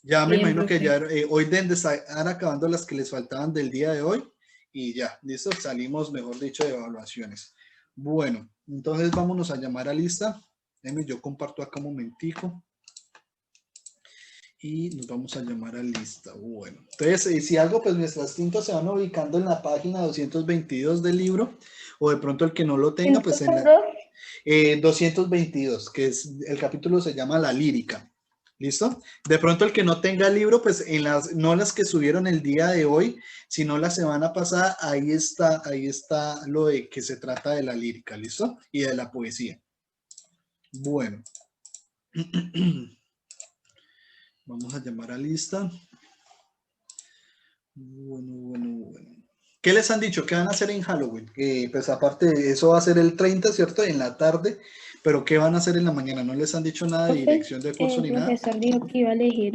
Ya me Bien, imagino que profe. ya hoy deben de estar acabando las que les faltaban del día de hoy y ya, listo, salimos, mejor dicho, de evaluaciones. Bueno, entonces vámonos a llamar a lista. Déjenme, yo comparto acá un momentico y nos vamos a llamar a lista. Bueno, entonces si algo, pues nuestras tintas se van ubicando en la página 222 del libro, o de pronto el que no lo tenga, pues en la 222, que es el capítulo se llama La Lírica. ¿Listo? De pronto el que no tenga el libro, pues en las, no las que subieron el día de hoy, sino la semana pasada, ahí está lo de que se trata de la lírica, ¿listo? Y de la poesía. Bueno. Vamos a llamar a lista. Bueno. ¿Qué les han dicho? ¿Qué van a hacer en Halloween? Pues aparte de eso va a ser el 30, ¿cierto? En la tarde. Pero ¿qué van a hacer en la mañana? ¿No les han dicho nada de Profe, dirección de curso el ni nada? profesor dijo que iba a elegir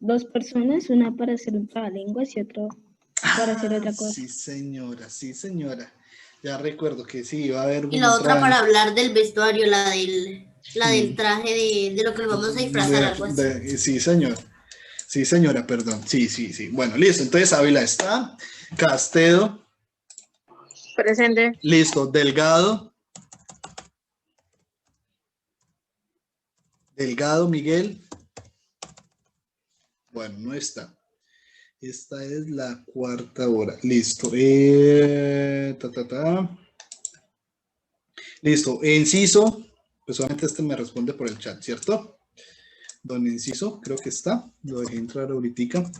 dos personas, una para hacer un trabalenguas y otro para hacer Ah, otra cosa. sí, señora, sí, señora. Ya recuerdo que sí, iba a haber Y como la un otra trabajo. para hablar del vestuario, la del traje de lo que nos vamos a disfrazar, algo así. Sí, señor. Sí, señora, perdón. Sí. Bueno, listo. Entonces Ávila está. Castedo. Presente. Listo. Delgado. Miguel. Bueno, no está. Esta es la cuarta hora. Listo. Listo. Enciso. Pues solamente este me responde por el chat, ¿cierto? Don Enciso, creo que está. Lo dejé entrar ahorita.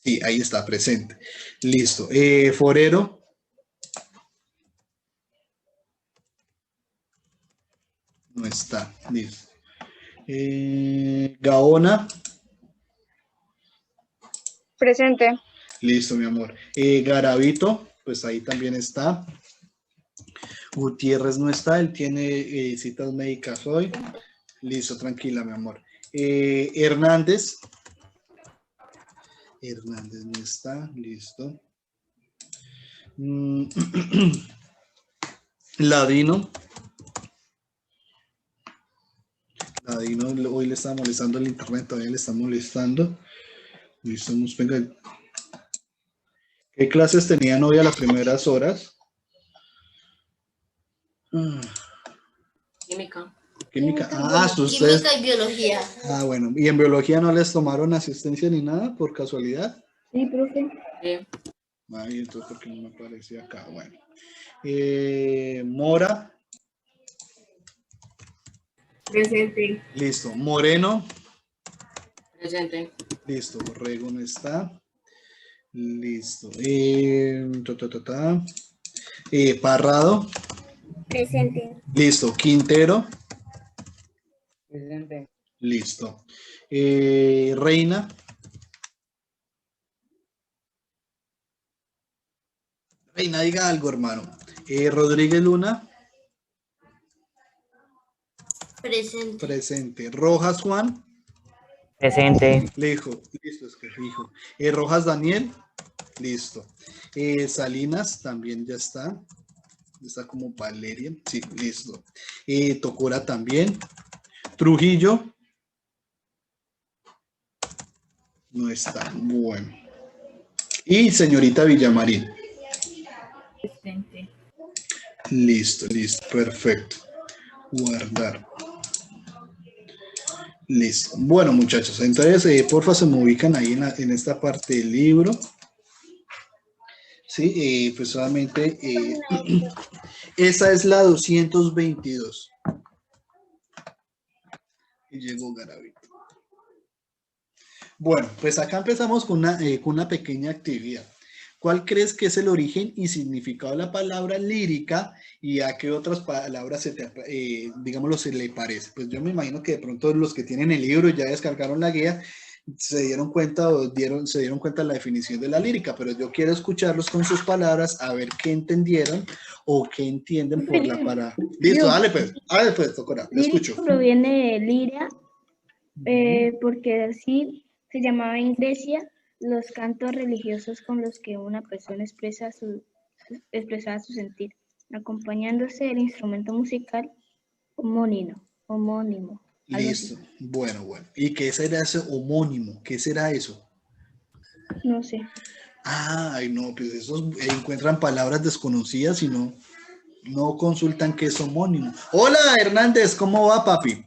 Sí, ahí está, presente. Listo. Forero. No está. Listo. Gaona. Presente. Listo, mi amor. Garavito, pues ahí también está. Gutiérrez no está, él tiene citas médicas hoy. Listo, tranquila, mi amor. Hernández. Hernández no está, listo. Ladino. Ladino, hoy le está molestando el internet, todavía le está molestando. Listo, venga. ¿Qué clases tenían hoy a las primeras horas? Química. Química. Ustedes. Química y biología. Bueno. ¿Y en biología no les tomaron asistencia ni nada por casualidad? Sí, profe. Ay, entonces, ¿por qué no me aparece acá? Bueno. Mora. Presente. Listo. Moreno. Presente. Listo. Borrego no está. Listo. Parrado. Presente. Listo. Quintero. Presente. Listo. Reina. Reina, diga algo, hermano. Rodríguez Luna. Presente. Presente. Rojas Juan. Presente. Listo, es que fijo. Rojas Daniel. Listo. Salinas también ya está. Está como Valeria. Sí, listo. Tocora también. Trujillo. No está. Bueno. Y señorita Villamarín. Presente. Listo. Perfecto. Guardar. Listo. Bueno, muchachos, entonces, porfa, se me ubican ahí en esta parte del libro. Sí, pues solamente esa es la 222. Y llegó Garavito. Bueno, pues acá empezamos con una pequeña actividad. ¿Cuál crees que es el origen y significado de la palabra lírica y a qué otras palabras digámoslo, se le parece? Pues yo me imagino que de pronto los que tienen el libro y ya descargaron la guía se dieron cuenta se dieron cuenta de la definición de la lírica, pero yo quiero escucharlos con sus palabras a ver qué entendieron o qué entienden por la palabra. Listo, dale pues, Tocora, le escucho. Lírica proviene de lira, porque así se llamaba en Grecia los cantos religiosos con los que una persona expresaba su sentir, acompañándose del instrumento musical homónimo. Algo así. Listo. Bueno, bueno. ¿Y qué será ese homónimo? ¿Qué será eso? No sé. Ay, no, pues esos encuentran palabras desconocidas y no consultan qué es homónimo. Hola, Hernández, ¿cómo va, papi?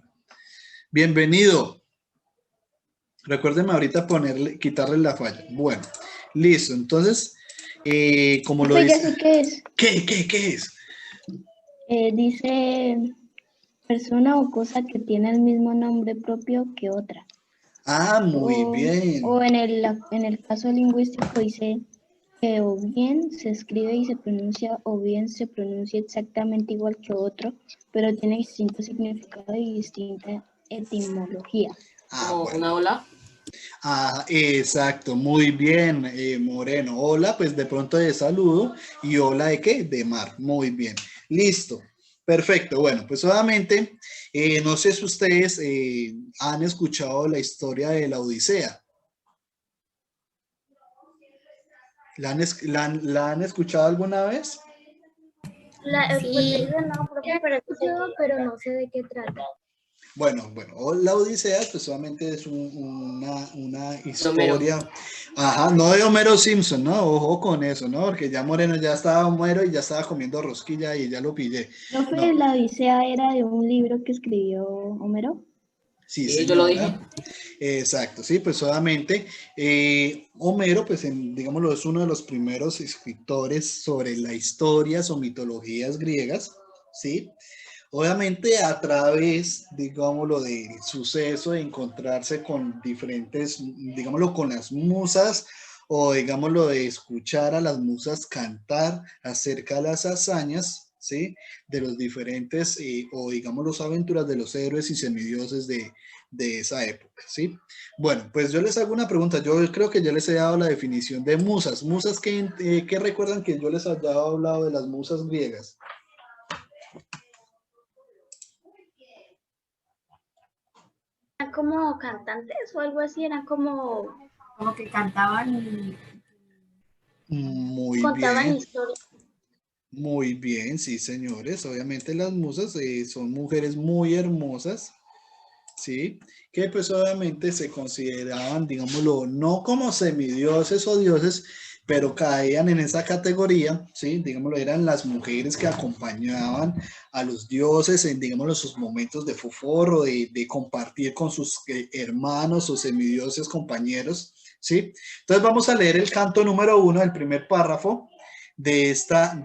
Bienvenido. Recuérdeme ahorita quitarle la falla. Bueno, listo. Entonces, como lo Pues ya dice. sé qué es. ¿Qué es? Dice persona o cosa que tiene el mismo nombre propio que otra. Ah, muy bien. O en el caso lingüístico dice que o bien se escribe y se pronuncia o bien se pronuncia exactamente igual que otro, pero tiene distinto significado y distinta etimología. Ah, Como bueno. una ola. Ah, exacto, muy bien, Moreno. Hola, pues de pronto de saludo. ¿Y hola de qué? De mar. Muy bien. Listo. Perfecto. Bueno, pues obviamente, no sé si ustedes han escuchado la historia de la Odisea. ¿La han escuchado alguna vez? Sí, pero no sé de qué trata. Bueno, la Odisea, pues solamente es una Homero. historia, ajá, no de Homero Simpson, ¿no? Ojo con eso, ¿no? Porque ya Moreno ya estaba Homero y ya estaba comiendo rosquilla y ya lo pillé. ¿No fue No, la Odisea era de un libro que escribió Homero? sí, Sí, yo lo dije. señora. Exacto, sí, pues solamente Homero, pues digámoslo, es uno de los primeros escritores sobre las historias o mitologías griegas, ¿sí? Obviamente a través, digámoslo, del suceso de encontrarse con diferentes, digámoslo, con las musas o digámoslo de escuchar a las musas cantar acerca de las hazañas, ¿sí? De los diferentes, o digamos, las aventuras de los héroes y semidioses de esa época, ¿sí? Bueno, pues yo les hago una pregunta. Yo creo que ya les he dado la definición de musas. ¿Musas qué recuerdan que yo les haya hablado de las musas griegas? Eran como cantantes o algo así, eran como que cantaban y Muy contaban bien. historias. Muy bien, sí, señores. Obviamente las musas son mujeres muy hermosas, ¿sí? Que pues obviamente se consideraban, digámoslo, no como semidioses o dioses, pero caían en esa categoría, ¿sí? Digámoslo, eran las mujeres que acompañaban a los dioses en, digámoslo, sus momentos de foforro, de compartir con sus hermanos o semidioses compañeros, ¿sí? Entonces vamos a leer el canto número 1 del primer párrafo de esta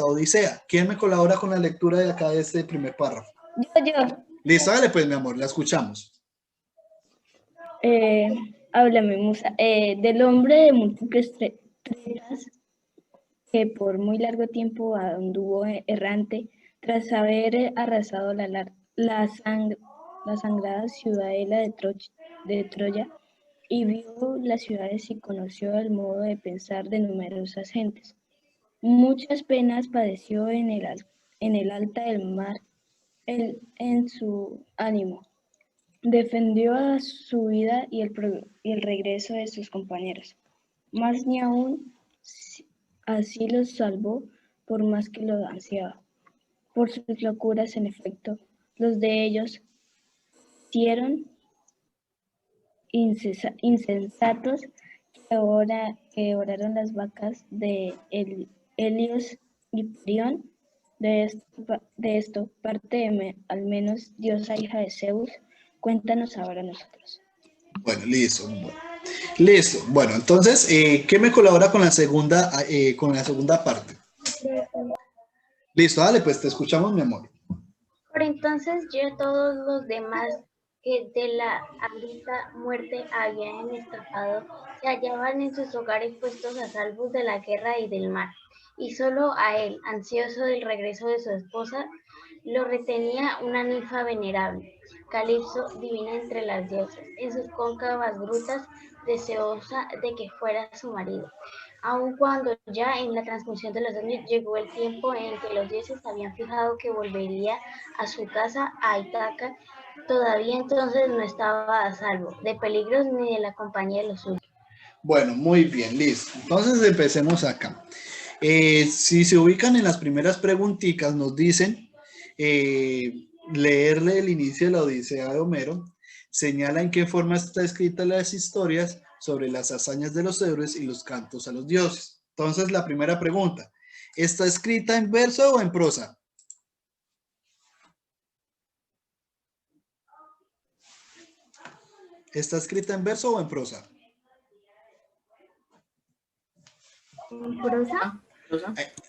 Odisea. ¿Quién me colabora con la lectura de acá de este primer párrafo? Yo. Listo, dale pues, mi amor, la escuchamos. Háblame, musa. Del hombre de múltiples tretas que por muy largo tiempo anduvo errante tras haber arrasado la sangrada ciudadela de Troya y vio las ciudades y conoció el modo de pensar de numerosas gentes. Muchas penas padeció en el alta del mar en su ánimo. Defendió a su vida y el regreso de sus compañeros. Más ni aún así los salvó por más que lo ansiaba. Por sus locuras, en efecto, los de ellos hicieron insensatos que oraron las vacas de Helios y Prión. De esto parte al menos diosa hija de Zeus, cuéntanos ahora nosotros. Bueno, listo. Listo. Bueno, entonces, ¿qué me colabora con la segunda parte? Listo, dale, pues te escuchamos, mi amor. Por entonces ya todos los demás que de la abrupta muerte habían escapado se hallaban en sus hogares puestos a salvo de la guerra y del mar, y solo a él, ansioso del regreso de su esposa, lo retenía una ninfa venerable, Calipso, divina entre las diosas, en sus cóncavas grutas, deseosa de que fuera su marido. Aun cuando ya en la transcursión de los años llegó el tiempo en que los dioses habían fijado que volvería a su casa, a Ítaca, todavía entonces no estaba a salvo de peligros ni de la compañía de los suyos. Bueno, muy bien, listo. Entonces empecemos acá. Si se ubican en las primeras preguntitas, nos dicen leerle el inicio de la Odisea de Homero, señala en qué forma está escrita las historias sobre las hazañas de los héroes y los cantos a los dioses. Entonces, la primera pregunta, ¿está escrita en verso o en prosa? ¿Está escrita en verso o en prosa? ¿En prosa?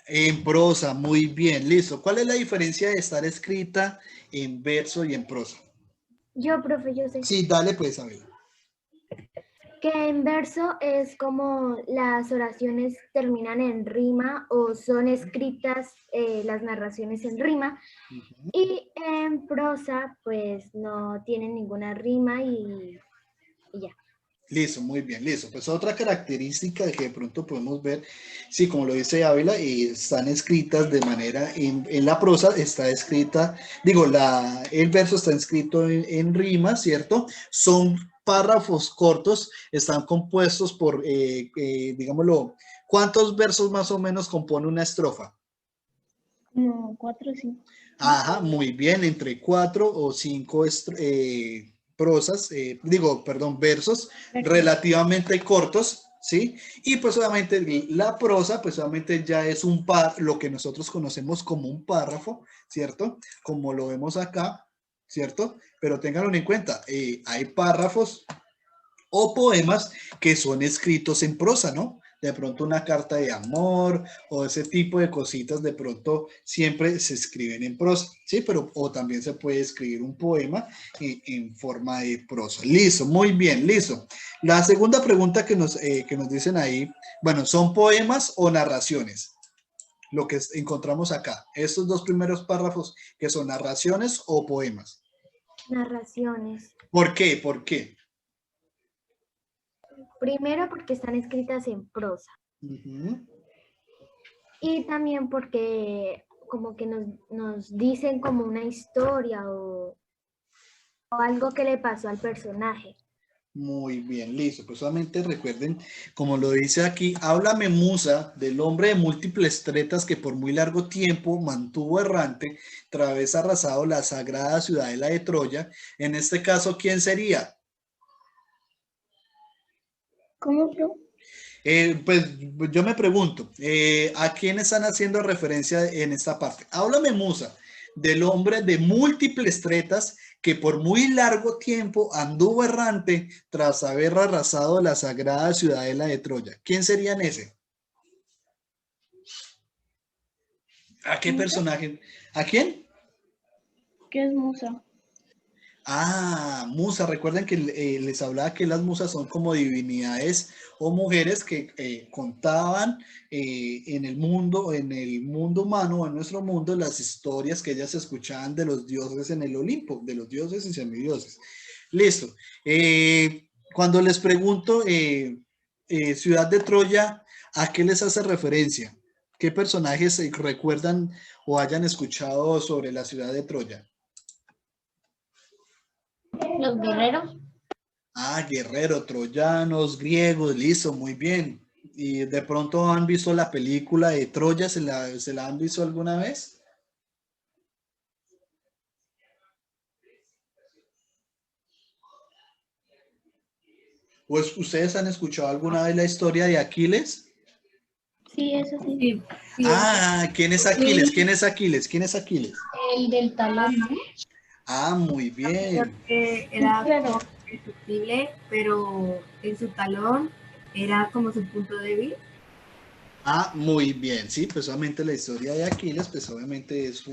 En prosa, muy bien, listo. ¿Cuál es la diferencia de estar escrita en verso y en prosa? Yo, profe, yo sé. Sí, dale pues, a ver. Que en verso es como las oraciones terminan en rima o son escritas las narraciones en rima. Y en prosa pues no tienen ninguna rima y ya. Listo, muy bien, listo. Pues otra característica que de pronto podemos ver, sí, como lo dice Ávila, están escritas de manera, en la prosa está escrita, digo, el verso está escrito en rimas, ¿cierto? Son párrafos cortos, están compuestos por, digámoslo, ¿cuántos versos más o menos compone una estrofa? Como 4 o 5. Ajá, muy bien, entre 4 o 5 prosas, versos relativamente cortos, ¿sí? Y pues obviamente la prosa, pues obviamente ya es lo que nosotros conocemos como un párrafo, ¿cierto? Como lo vemos acá, ¿cierto? Pero ténganlo en cuenta, hay párrafos o poemas que son escritos en prosa, ¿no? De pronto una carta de amor o ese tipo de cositas de pronto siempre se escriben en prosa, ¿sí? Pero o también se puede escribir un poema en forma de prosa. Listo, muy bien, listo. La segunda pregunta que nos dicen ahí, bueno, ¿son poemas o narraciones? Lo que encontramos acá, estos dos primeros párrafos, ¿que son narraciones o poemas? Narraciones. ¿Por qué? ¿Por qué? Primero porque están escritas en prosa. Uh-huh. Y también porque como que nos dicen como una historia o algo que le pasó al personaje. Muy bien, listo. Pues solamente recuerden, como lo dice aquí, háblame musa del hombre de múltiples tretas que por muy largo tiempo mantuvo errante, través arrasado la sagrada ciudadela de Troya. En este caso, ¿quién sería? ¿Cómo, pro? Pues yo me pregunto, ¿a quién están haciendo referencia en esta parte? Háblame musa del hombre de múltiples tretas que por muy largo tiempo anduvo errante tras haber arrasado la sagrada ciudadela de Troya. ¿Quién sería ese? ¿A qué personaje? ¿A quién? ¿Qué es musa? Ah, musa. Recuerden que les hablaba que las musas son como divinidades o mujeres que contaban en el mundo humano, en nuestro mundo, las historias que ellas escuchaban de los dioses en el Olimpo, de los dioses y semidioses. Listo. Cuando les pregunto, Ciudad de Troya, ¿a qué les hace referencia? ¿Qué personajes recuerdan o hayan escuchado sobre la ciudad de Troya? Los guerreros. Ah, guerrero, troyanos, griegos, listo, muy bien. ¿Y de pronto han visto la película de Troya? ¿Se la han visto alguna vez? Pues, ¿ustedes han escuchado alguna vez la historia de Aquiles? Sí, eso sí. Ah, ¿quién es Aquiles? ¿Quién es Aquiles? ¿Quién es Aquiles? El del talón, ¿no? Ah, muy bien. Porque era como indestructible, pero en su talón era como su punto débil. Ah, muy bien, sí, pues obviamente la historia de Aquiles, pues obviamente es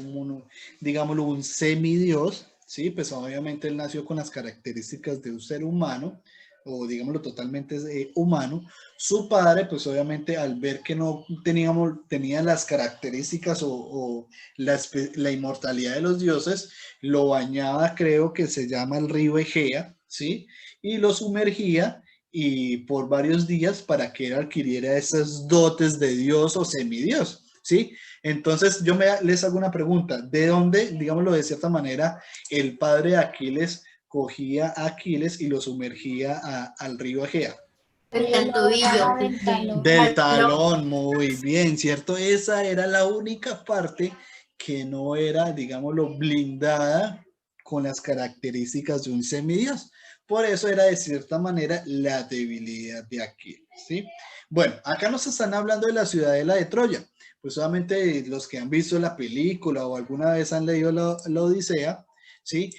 digámoslo, un semidios, sí, pues obviamente él nació con las características de un ser humano, o digámoslo totalmente humano. Su padre, pues obviamente al ver que no tenía las características o la inmortalidad de los dioses, lo bañaba, creo que se llama el río Egea, sí, y lo sumergía y por varios días para que él adquiriera esas dotes de Dios o semidios, ¿sí? Entonces yo les hago una pregunta, ¿de dónde, digámoslo de cierta manera, el padre de Aquiles cogía a Aquiles y lo sumergía al río Egea? El tobillo. Del talón, muy bien, ¿cierto? Esa era la única parte que no era, digámoslo, blindada con las características de un semidios. Por eso era de cierta manera la debilidad de Aquiles, ¿sí? Bueno, acá nos están hablando de la ciudadela de Troya. Pues solamente los que han visto la película o alguna vez han leído la Odisea, ¿sí?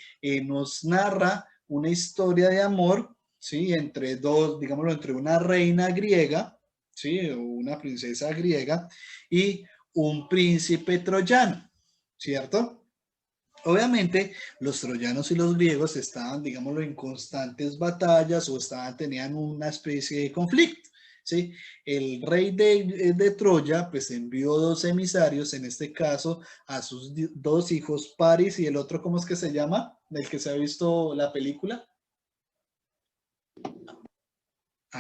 Nos narra una historia de amor, ¿sí? Entre dos, digámoslo, entre una reina griega, ¿sí? O una princesa griega y un príncipe troyano, ¿cierto? Obviamente, los troyanos y los griegos estaban, digámoslo, en constantes batallas o tenían una especie de conflicto, ¿sí? El rey de Troya, pues envió dos emisarios, en este caso, a sus dos hijos, Paris y el otro, ¿cómo es que se llama? Del que se ha visto la película.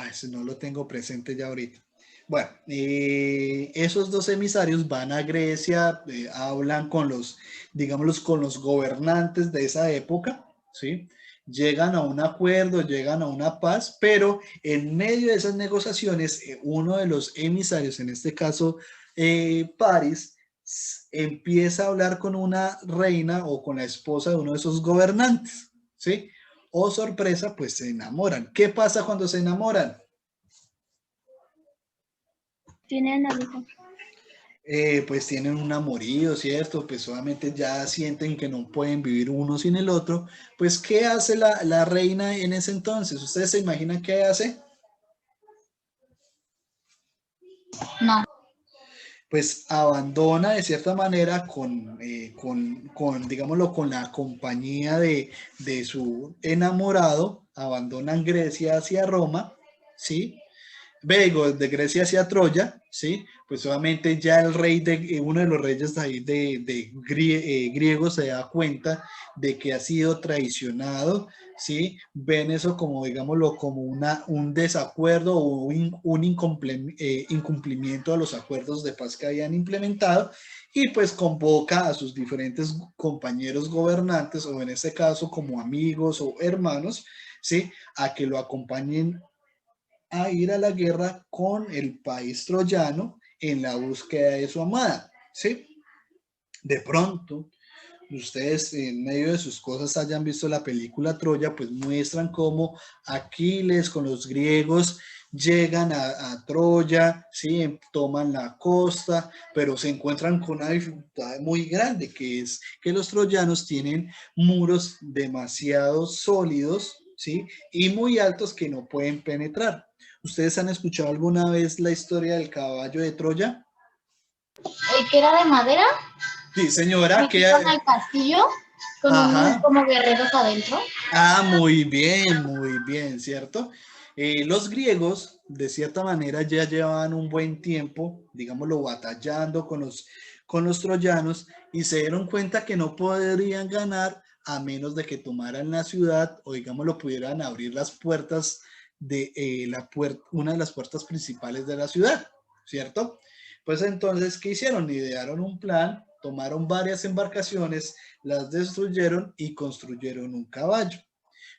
Ese no lo tengo presente ya ahorita. Bueno, esos dos emisarios van a Grecia, hablan con los, digámoslos, con los gobernantes de esa época, ¿sí? Llegan a un acuerdo, llegan a una paz, pero en medio de esas negociaciones, uno de los emisarios, en este caso Paris, empieza a hablar con una reina o con la esposa de uno de esos gobernantes, ¿sí? Oh, sorpresa, pues se enamoran. ¿Qué pasa cuando se enamoran? Tienen algo. Pues tienen un amorío, ¿cierto? Pues solamente ya sienten que no pueden vivir uno sin el otro. Pues, ¿qué hace la reina en ese entonces? ¿Ustedes se imaginan qué hace? No. Pues abandona de cierta manera digámoslo, con la compañía de su enamorado, abandonan Grecia hacia Roma, ¿sí? Vengo de Grecia hacia Troya, ¿sí? Pues obviamente ya el rey uno de los reyes ahí griegos se da cuenta de que ha sido traicionado, ¿sí? Ven eso como, digámoslo, como un desacuerdo o un incumplimiento a los acuerdos de paz que habían implementado y pues convoca a sus diferentes compañeros gobernantes o en este caso como amigos o hermanos, ¿sí? A que lo acompañen a ir a la guerra con el país troyano en la búsqueda de su amada, ¿sí? De pronto, ustedes en medio de sus cosas hayan visto la película Troya, pues muestran cómo Aquiles con los griegos llegan a Troya, ¿sí? Toman la costa, pero se encuentran con una dificultad muy grande, que es que los troyanos tienen muros demasiado sólidos, ¿sí? Y muy altos que no pueden penetrar. ¿Ustedes han escuchado alguna vez la historia del caballo de Troya? ¿El que era de madera? Sí, señora. Que iban al castillo con unos como guerreros adentro. Muy bien, ¿cierto? Los griegos, de cierta manera, ya llevaban un buen tiempo, digámoslo, batallando con los troyanos y se dieron cuenta que no podrían ganar a menos de que tomaran la ciudad o, digámoslo, pudieran abrir las puertas de una de las puertas principales de la ciudad, ¿cierto? Pues entonces, ¿qué hicieron? Idearon un plan, tomaron varias embarcaciones, las destruyeron y construyeron un caballo.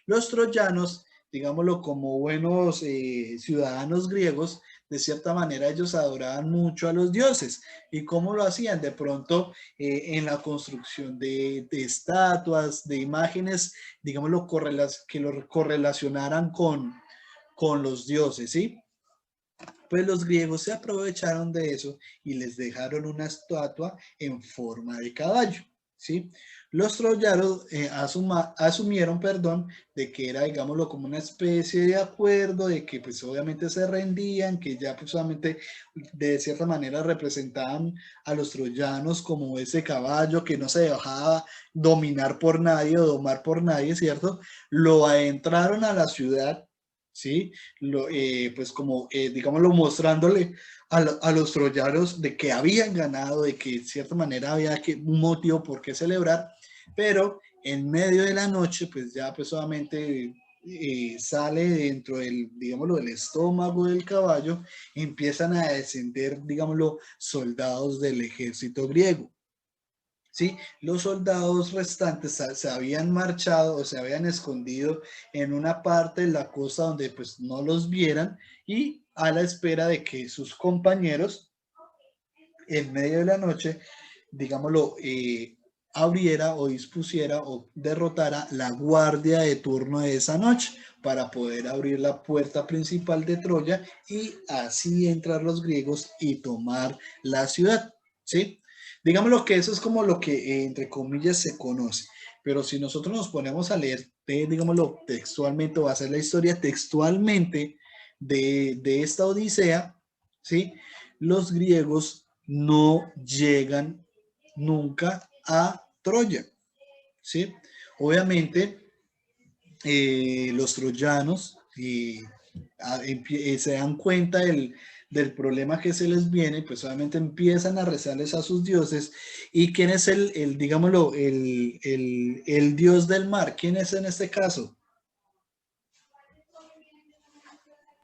Los troyanos, digámoslo, como buenos ciudadanos griegos, de cierta manera ellos adoraban mucho a los dioses. ¿Y cómo lo hacían? De pronto en la construcción de estatuas, de imágenes, digámoslo, que lo correlacionaran con los dioses, ¿sí? Pues los griegos se aprovecharon de eso y les dejaron una estatua en forma de caballo, ¿sí? Los troyanos asumieron, perdón, de que era, digámoslo, como una especie de acuerdo, de que pues obviamente se rendían, que ya pues solamente de cierta manera representaban a los troyanos como ese caballo que no se dejaba dominar por nadie o domar por nadie, ¿cierto? Lo adentraron a la ciudad, ¿sí? Pues como, digámoslo, mostrándole a los troyanos de que habían ganado, de que de cierta manera había un motivo por qué celebrar, pero en medio de la noche, pues ya pues solamente sale dentro del, digámoslo, del estómago del caballo, empiezan a descender, digámoslo, soldados del ejército griego. ¿Sí? Los soldados restantes se habían marchado o se habían escondido en una parte de la costa donde pues no los vieran y a la espera de que sus compañeros en medio de la noche digámoslo, abriera o dispusiera o derrotara la guardia de turno de esa noche para poder abrir la puerta principal de Troya y así entrar los griegos y tomar la ciudad, ¿sí? Digámoslo que eso es como lo que entre comillas se conoce, pero si nosotros nos ponemos a leer, digámoslo textualmente, o a hacer la historia textualmente de esta odisea, ¿sí? Los griegos no llegan nunca a Troya, ¿sí? Obviamente, los troyanos se dan cuenta del problema que se les viene, pues obviamente empiezan a rezarles a sus dioses. ¿Y quién es digámoslo, el dios del mar? ¿Quién es en este caso?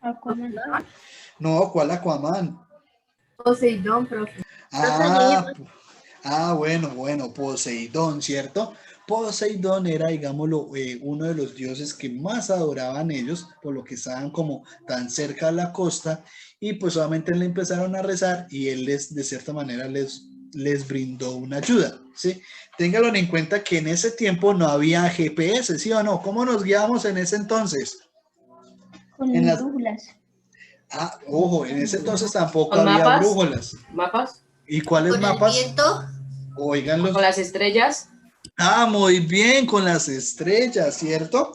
Aquaman. No, ¿cuál Aquaman? Poseidón, profe. Bueno, Poseidón, ¿cierto? Poseidón era, digámoslo, uno de los dioses que más adoraban ellos, por lo que estaban como tan cerca a la costa, y pues solamente le empezaron a rezar y él de cierta manera, les brindó una ayuda, ¿sí? Ténganlo en cuenta que en ese tiempo no había GPS, ¿sí o no? ¿Cómo nos guiábamos en ese entonces? Con brújulas. Ojo, en ese entonces tampoco ¿Con había mapas? brújulas. ¿Mapas? ¿Y cuáles ¿Con mapas? el viento? Oiganlos. ¿Con las estrellas? Muy bien, con las estrellas, ¿cierto?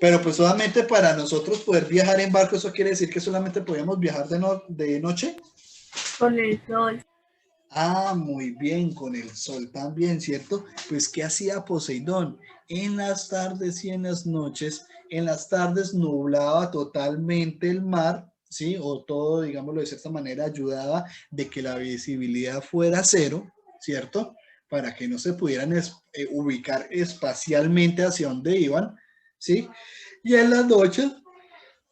Pero pues solamente para nosotros poder viajar en barco, ¿eso quiere decir que solamente podíamos viajar de noche? Con el sol. Muy bien, con el sol también, ¿cierto? Pues, ¿qué hacía Poseidón? En las tardes y en las noches, en las tardes nublaba totalmente el mar, ¿sí? O todo, digámoslo de cierta manera, ayudaba de que la visibilidad fuera cero, ¿cierto? Para que no se pudieran ubicar espacialmente hacia dónde iban, ¿sí? Y en las noches,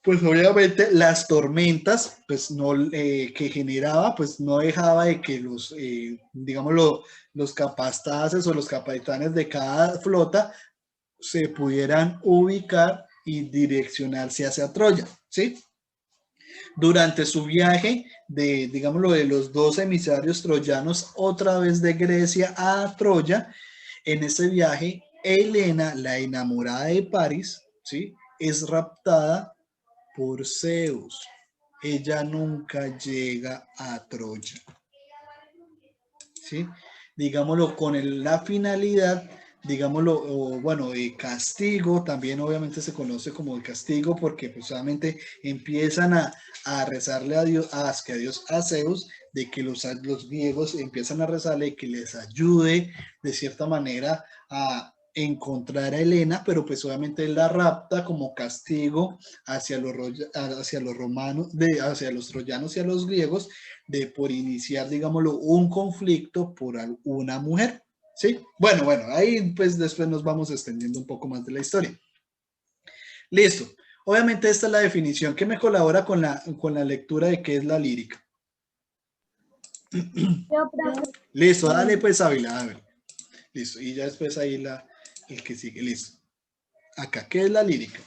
pues obviamente las tormentas, pues no, que generaba, pues no dejaba de que digámoslo, los capataces o los capitanes de cada flota se pudieran ubicar y direccionarse hacia Troya, ¿sí? Durante su viaje digámoslo, de los dos emisarios troyanos, otra vez de Grecia a Troya, en ese viaje, Helena, la enamorada de París, ¿sí? Es raptada por Zeus. Ella nunca llega a Troya, ¿sí? Digámoslo, con la finalidad, digámoslo, bueno, de castigo, también obviamente se conoce como el castigo porque pues solamente empiezan a rezarle a Dios, a Zeus, de que los griegos empiezan a rezarle que les ayude de cierta manera a encontrar a Helena, pero pues obviamente él la rapta como castigo hacia los romanos, hacia los troyanos y a los griegos, por iniciar, digámoslo, un conflicto por una mujer, ¿sí? Bueno, ahí pues después nos vamos extendiendo un poco más de la historia. Listo. Obviamente esta es la definición que me colabora con la lectura de qué es la lírica. Listo, dale pues Ávila, a ver. Listo, y ya después ahí el que sigue, listo. Acá, ¿qué es la lírica?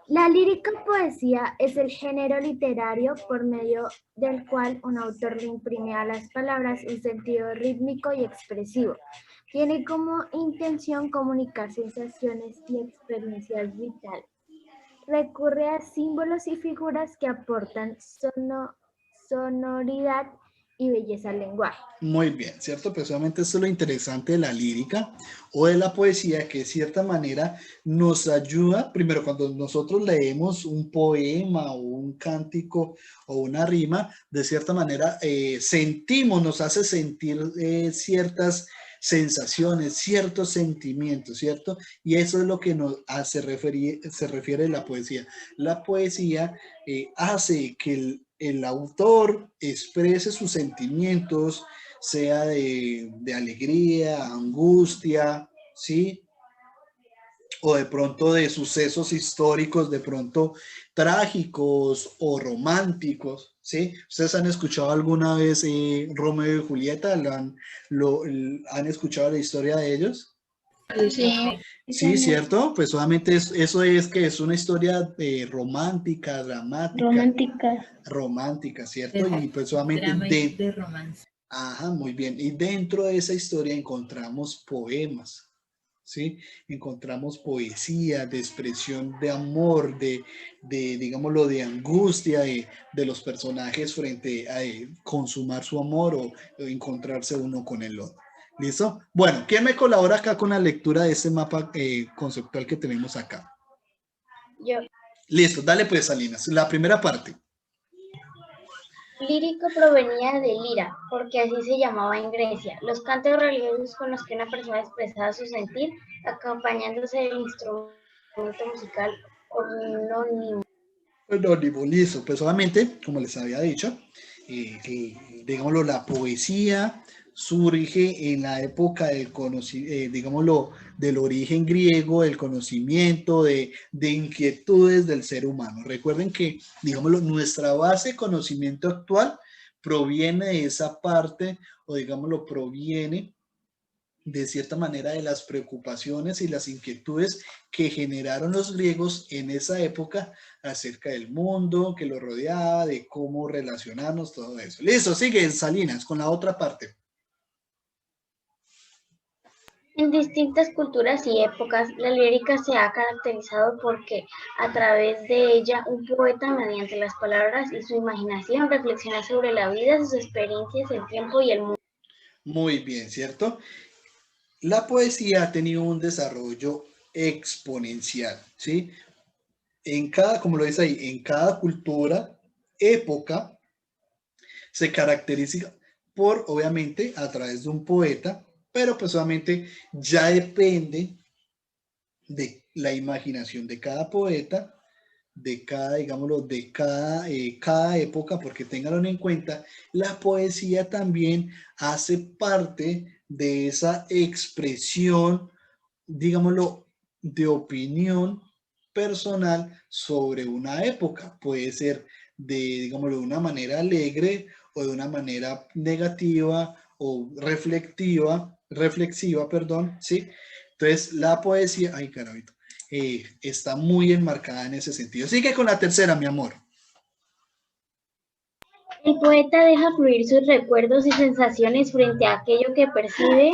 La lírica poesía es el género literario por medio del cual un autor le imprime a las palabras un sentido rítmico y expresivo. Tiene como intención comunicar sensaciones y experiencias vitales. Recurre a símbolos y figuras que aportan sonoridad y belleza al lenguaje. Muy bien, ¿cierto? Precisamente esto es lo interesante de la lírica o de la poesía, que de cierta manera nos ayuda, primero cuando nosotros leemos un poema o un cántico o una rima, de cierta manera nos hace sentir ciertas sensaciones, ciertos sentimientos, ¿cierto? Y eso es lo que se refiere a la poesía. La poesía hace que el autor exprese sus sentimientos, sea de alegría, angustia, ¿sí? O de pronto de sucesos históricos, de pronto trágicos o románticos, ¿sí? ¿Ustedes han escuchado alguna vez Romeo y Julieta? ¿Han escuchado la historia de ellos? Sí. Sí, ¿cierto? Pues solamente eso es que es una historia romántica, dramática. Romántica, ¿cierto? Y pues solamente de romance. Ajá, muy bien. Y dentro de esa historia encontramos poemas, ¿sí? Encontramos poesía, de expresión de amor, digámoslo, de angustia de los personajes frente a consumar su amor o encontrarse uno con el otro. ¿Listo? Bueno, ¿quién me colabora acá con la lectura de este mapa conceptual que tenemos acá? Yo. Listo, dale pues, Salinas. La primera parte. Lírico provenía de lira, porque así se llamaba en Grecia. Los cantos religiosos con los que una persona expresaba su sentir, acompañándose del instrumento musical anónimo. Anónimo, listo. Pues obviamente, como les había dicho, digámoslo, la poesía surge en la época del digámoslo, del origen griego, del conocimiento, de inquietudes del ser humano. Recuerden que, digámoslo, nuestra base de conocimiento actual proviene de esa parte, o digámoslo, proviene de cierta manera de las preocupaciones y las inquietudes que generaron los griegos en esa época acerca del mundo que lo rodeaba, de cómo relacionarnos, todo eso. Listo, sigue Salinas con la otra parte. En distintas culturas y épocas, la lírica se ha caracterizado porque a través de ella un poeta, mediante las palabras y su imaginación, reflexiona sobre la vida, sus experiencias, el tiempo y el mundo. Muy bien, ¿cierto? La poesía ha tenido un desarrollo exponencial, ¿sí? En cada, como lo dice ahí, en cada cultura, época, se caracteriza por, obviamente, a través de un poeta, pero pues obviamente ya depende de la imaginación de cada poeta, de cada, digámoslo, de cada época, porque ténganlo en cuenta, la poesía también hace parte de esa expresión, digámoslo, de opinión personal sobre una época. Puede ser digámoslo, de una manera alegre o de una manera negativa o reflexiva, perdón, ¿sí? Entonces, la poesía, ay, carabito, está muy enmarcada en ese sentido. Sigue con la tercera, mi amor. El poeta deja fluir sus recuerdos y sensaciones frente a aquello que percibe,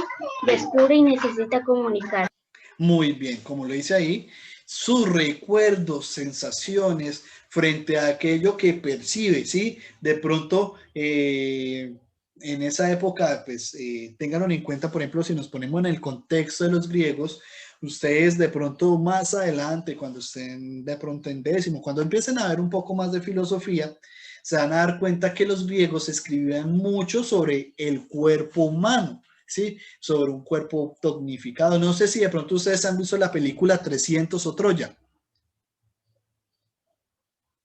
descubre y necesita comunicar. Muy bien, como lo dice ahí, sus recuerdos, sensaciones frente a aquello que percibe, ¿sí? De pronto, en esa época, pues, ténganlo en cuenta, por ejemplo, si nos ponemos en el contexto de los griegos, ustedes de pronto más adelante, cuando estén de pronto en décimo, cuando empiecen a ver un poco más de filosofía, se van a dar cuenta que los griegos escribían mucho sobre el cuerpo humano, ¿sí? Sobre un cuerpo tonificado. No sé si de pronto ustedes han visto la película 300 o Troya.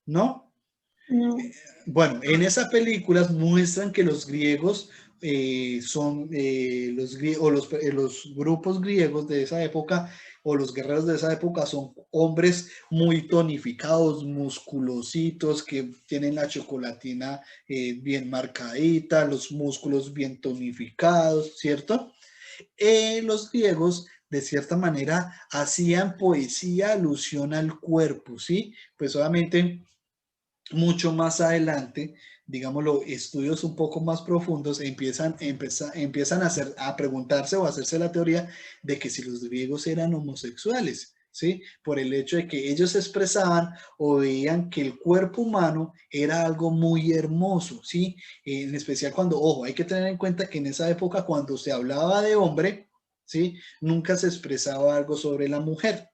¿No? No. Bueno, en esas películas muestran que los griegos son los grupos griegos de esa época o los guerreros de esa época son hombres muy tonificados, musculositos, que tienen la chocolatina bien marcadita, los músculos bien tonificados, ¿cierto? Los griegos, de cierta manera, hacían poesía alusión al cuerpo, ¿sí? Pues obviamente mucho más adelante, digámoslo, estudios un poco más profundos empiezan a preguntarse o a hacerse la teoría de que si los griegos eran homosexuales, ¿sí? Por el hecho de que ellos expresaban o veían que el cuerpo humano era algo muy hermoso, ¿sí? En especial cuando, ojo, hay que tener en cuenta que en esa época cuando se hablaba de hombre, ¿sí? Nunca se expresaba algo sobre la mujer,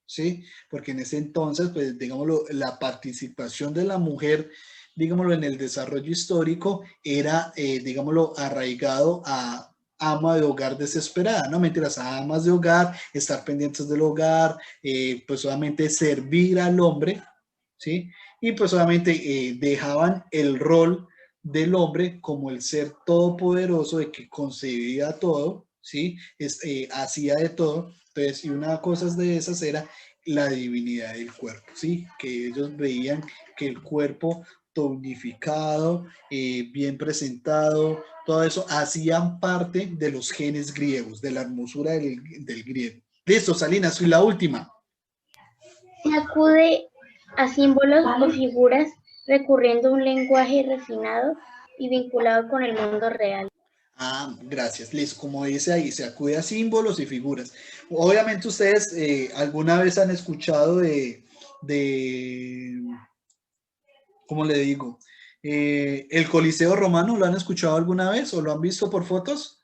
¿sí? Porque en ese entonces, pues, digámoslo, la participación de la mujer, digámoslo, en el desarrollo histórico era, digámoslo, arraigado a ama de hogar desesperada, no mentiras, a amas de hogar, estar pendientes del hogar, pues solamente servir al hombre, ¿sí? Y pues solamente dejaban el rol del hombre como el ser todopoderoso de que concebía todo, ¿sí? Hacía de todo. Entonces, y una cosa de esas era la divinidad del cuerpo, ¿sí? Que ellos veían que el cuerpo tonificado, bien presentado, todo eso hacían parte de los genes griegos, de la hermosura del griego. Listo, Salinas, y la última. Se acude a símbolos o figuras recurriendo a un lenguaje refinado y vinculado con el mundo real. Ah, gracias. Listo, como dice ahí, se acude a símbolos y figuras. Obviamente ustedes alguna vez han escuchado de ¿cómo le digo? El Coliseo Romano, ¿lo han escuchado alguna vez o lo han visto por fotos?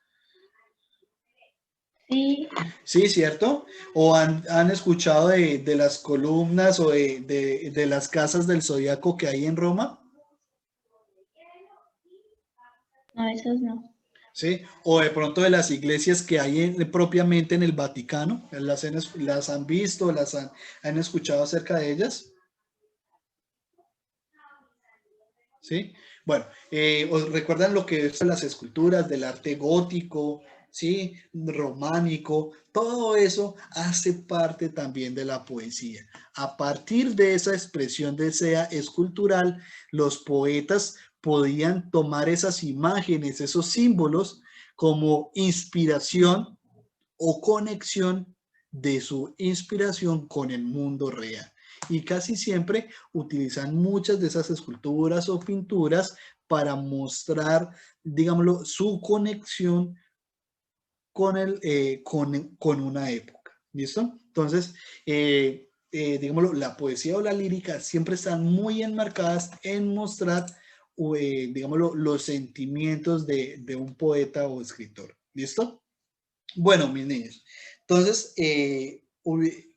Sí, Sí, ¿cierto? ¿O han escuchado de las columnas o de las casas del Zodíaco que hay en Roma? no, esos no. ¿Sí? O de pronto de las iglesias que hay propiamente en el Vaticano. ¿Las han visto? ¿Han escuchado acerca de ellas? ¿Sí? Bueno, ¿os recuerdan lo que son las esculturas del arte gótico, ¿sí? Románico? Todo eso hace parte también de la poesía. A partir de esa expresión de sea escultural, los poetas podían tomar esas imágenes, esos símbolos, como inspiración o conexión de su inspiración con el mundo real. Y casi siempre utilizan muchas de esas esculturas o pinturas para mostrar, digámoslo, su conexión con, con una época. ¿Listo? Entonces, digámoslo, la poesía o la lírica siempre están muy enmarcadas en mostrar, digámoslo, los sentimientos de un poeta o escritor. ¿Listo? Bueno, mis niños, entonces,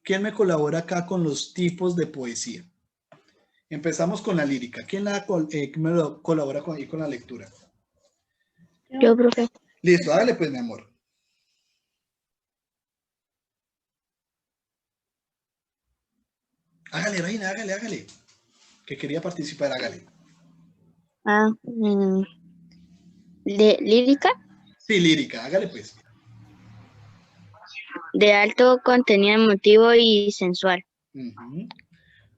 ¿quién me colabora acá con los tipos de poesía? Empezamos con la lírica. ¿Quién me colabora con la lectura? Yo, profe. Listo, dale pues, mi amor. Hágale, reina, hágale. Que quería participar, hágale. Lírica Sí, lírica, hágale pues. de alto contenido emotivo y sensual. Ujú.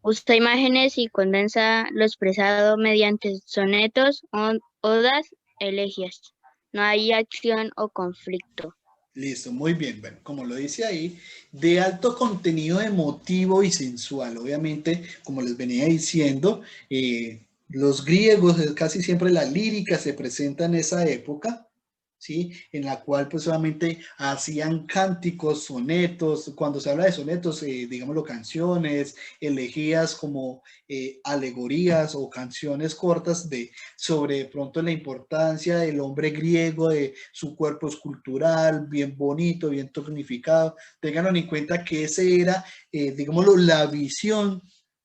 Usa imágenes y condensa lo expresado mediante sonetos, odas, elegías. No hay acción o conflicto. Listo, muy bien. Bueno, como lo dice ahí, de alto contenido emotivo y sensual. Obviamente, como les venía diciendo, los griegos, casi siempre la lírica se presenta en esa época, ¿sí? En la cual pues solamente hacían cánticos, sonetos. Cuando se habla de sonetos, digámoslo, canciones, elegías como alegorías o canciones cortas sobre de pronto la importancia del hombre griego, de su cuerpo escultural, bien bonito, bien tonificado. Tengan en cuenta que ese era, digámoslo, la visión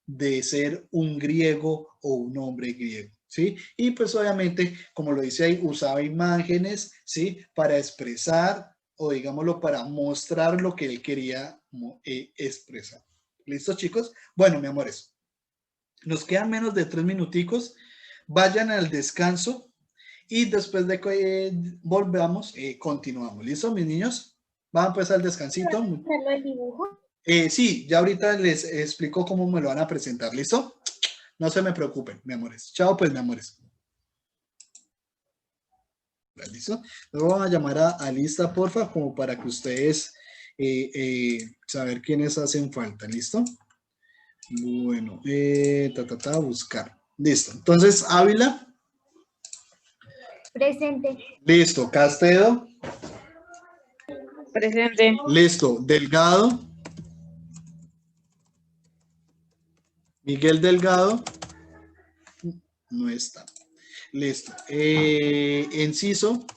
de ser un griego o un hombre griego. ¿Sí? Y pues obviamente, como lo dice ahí, usaba imágenes, ¿sí? Para expresar o digámoslo para mostrar lo que él quería expresar. ¿Listo, chicos? Bueno, mi amores, nos quedan menos de 3 minuticos. Vayan al descanso y después de que volvamos, continuamos. ¿Listo, mis niños? Van pues al descansito. ¿Hacerlo el dibujo? Sí, ya ahorita les explico cómo me lo van a presentar. ¿Listo? No se me preocupen, mi amores. Chao, pues, mi amores. ¿Listo? Luego vamos a llamar a lista, porfa, como para que ustedes saber quiénes hacen falta. ¿Listo? Bueno, buscar. Listo. Entonces, Ávila. Presente. Listo. Castedo. Presente. Listo. Delgado. Miguel Delgado. No está. Listo. Enciso.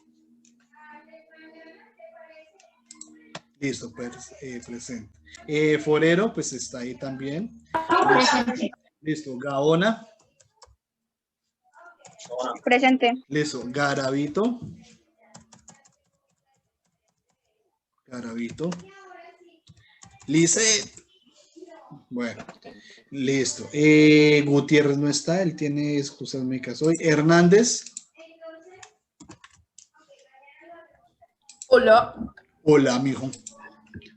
Listo, pues, presente. Forero, pues está ahí también. Presente. Listo. Gaona. Presente. Listo. Garavito. Garavito. Lice. Bueno, listo. Gutiérrez no está, él tiene excusas médicas hoy. Hernández. Hola. Hola, mijo.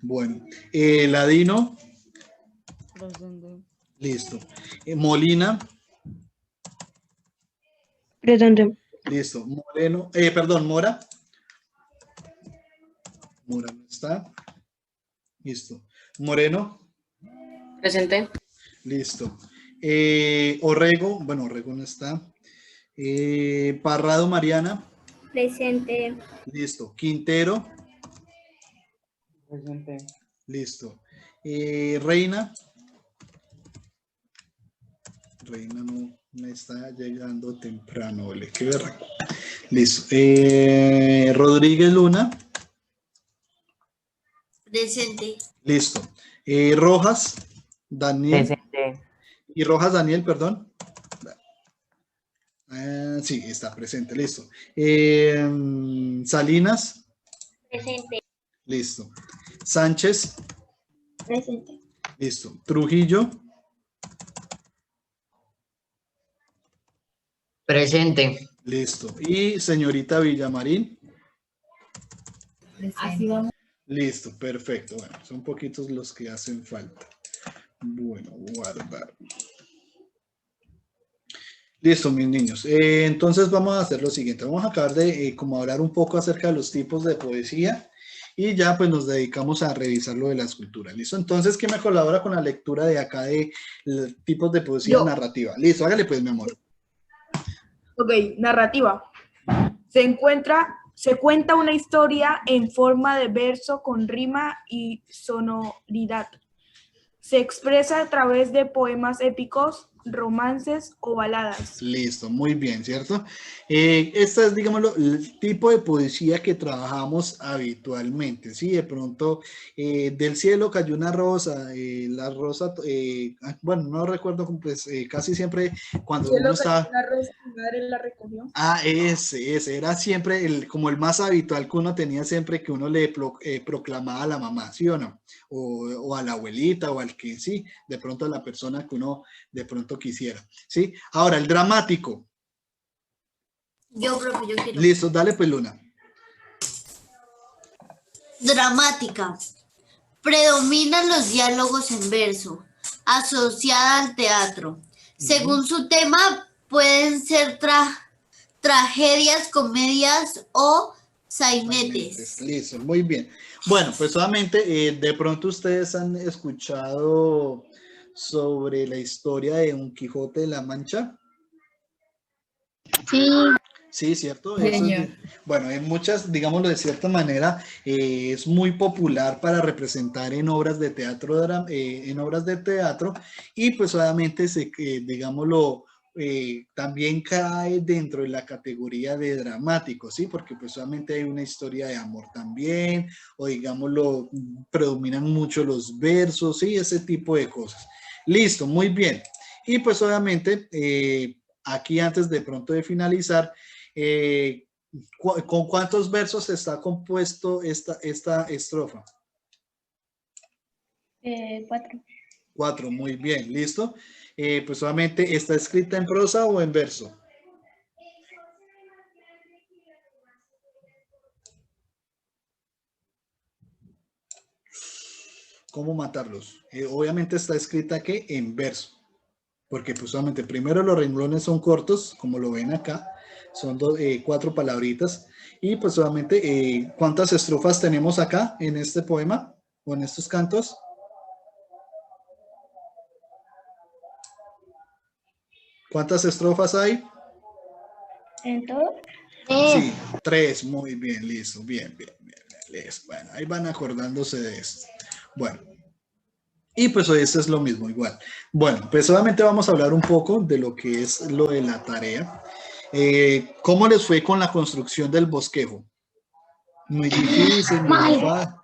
Bueno, Ladino. Presente. Listo. Molina. Presente. Listo. Moreno. Perdón, Mora. Mora no está. Listo. Moreno. Presente. Listo. Orrego. Bueno, Orrego no está. Parrado Mariana. Presente. Listo. Quintero. Presente. Listo. Reina. Reina no me está llegando temprano, ole, qué verga. Listo. Rodríguez Luna. Presente. Listo. Rojas Daniel. Presente. Y Rojas Daniel, perdón. Sí, está presente, listo. Salinas. Presente. Listo. Sánchez. Presente. Listo. Trujillo. Presente. Listo. Y señorita Villamarín. Así vamos. Listo, perfecto. Bueno, son poquitos los que hacen falta. Bueno, guardar. Listo, mis niños. Entonces vamos a hacer lo siguiente. Vamos a acabar de como hablar un poco acerca de los tipos de poesía y ya pues nos dedicamos a revisar lo de la escultura. ¿Listo? Entonces, ¿quién me colabora con la lectura de acá de tipos de poesía narrativa? Listo, hágale pues, mi amor. Ok, narrativa. Se cuenta una historia en forma de verso con rima y sonoridad. Se expresa a través de poemas épicos, romances o baladas. Listo, muy bien, ¿cierto? Este es, digámoslo, el tipo de poesía que trabajamos habitualmente, ¿sí? De pronto, del cielo cayó una rosa, la rosa, bueno, no recuerdo, pues casi siempre cuando uno está... Una rosa, mi madre la recogió. Ese era siempre como el más habitual que uno tenía siempre que uno le proclamaba a la mamá, ¿sí o no? O a la abuelita o al que sí, de pronto a la persona que uno de pronto quisiera, ¿sí? Ahora, el dramático. Yo, profe, yo quiero. Listo, dale pues, Luna. Dramática. Predominan los diálogos en verso, asociada al teatro. Según su tema, pueden ser tragedias, comedias o sainetes. Listo, muy bien. Bueno, pues solamente de pronto ustedes han escuchado sobre la historia de Don Quijote de la Mancha. Sí. Sí, cierto. Eso bueno, en muchas, digámoslo de cierta manera, es muy popular para representar en obras de teatro, y pues obviamente digámoslo, también cae dentro de la categoría de dramático, ¿sí? Porque pues solamente hay una historia de amor también, o digámoslo, predominan mucho los versos, ¿sí? Ese tipo de cosas. Listo, muy bien. Y pues obviamente, aquí antes de pronto de finalizar, ¿con cuántos versos está compuesto esta estrofa? 4. 4, muy bien, listo. Pues solamente está escrita en prosa o en verso. ¿Cómo matarlos? Obviamente está escrita que en verso, porque pues solamente primero los renglones son cortos, como lo ven acá, son 4 palabritas, y pues solamente ¿cuántas estrofas tenemos acá en este poema o en estos cantos? ¿Cuántas estrofas hay? ¿En todo? Sí, 3, muy bien, listo, bien, listo. Bueno, ahí van acordándose de esto. Bueno, y pues hoy esto es lo mismo, igual. Bueno, pues solamente vamos a hablar un poco de lo que es lo de la tarea. ¿Cómo les fue con la construcción del bosquejo? Muy difícil, muy fácil.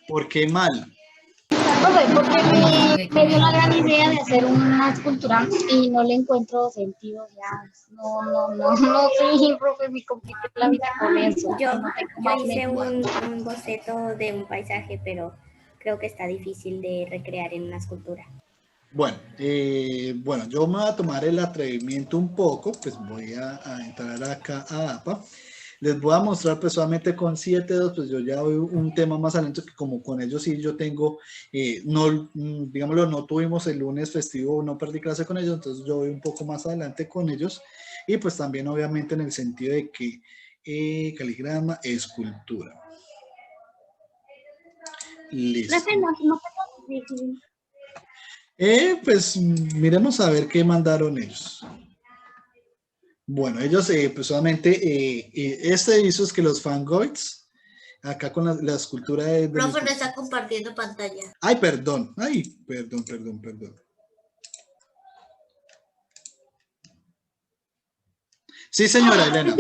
¿Por qué mal? Porque me dio la gran idea de hacer una escultura y no le encuentro sentido ya. No sé, profe, me compliqué la vida con eso. Yo hice un boceto de un paisaje, pero creo que está difícil de recrear en una escultura. Bueno, yo me voy a tomar el atrevimiento un poco, pues voy a entrar acá a APA. Les voy a mostrar pues solamente con 7 dedos, pues yo ya voy un tema más adelante que como con ellos sí yo tengo, digámoslo, no tuvimos el lunes festivo, no perdí clase con ellos, entonces yo voy un poco más adelante con ellos y pues también obviamente en el sentido de que caligrama, escultura. Listo. Pues miremos a ver qué mandaron ellos. Bueno, ellos pues solamente, este hizo es que los fangoids, acá con la escultura de... Profe, no está compartiendo pantalla. Ay, perdón, perdón. Sí, señora Elena.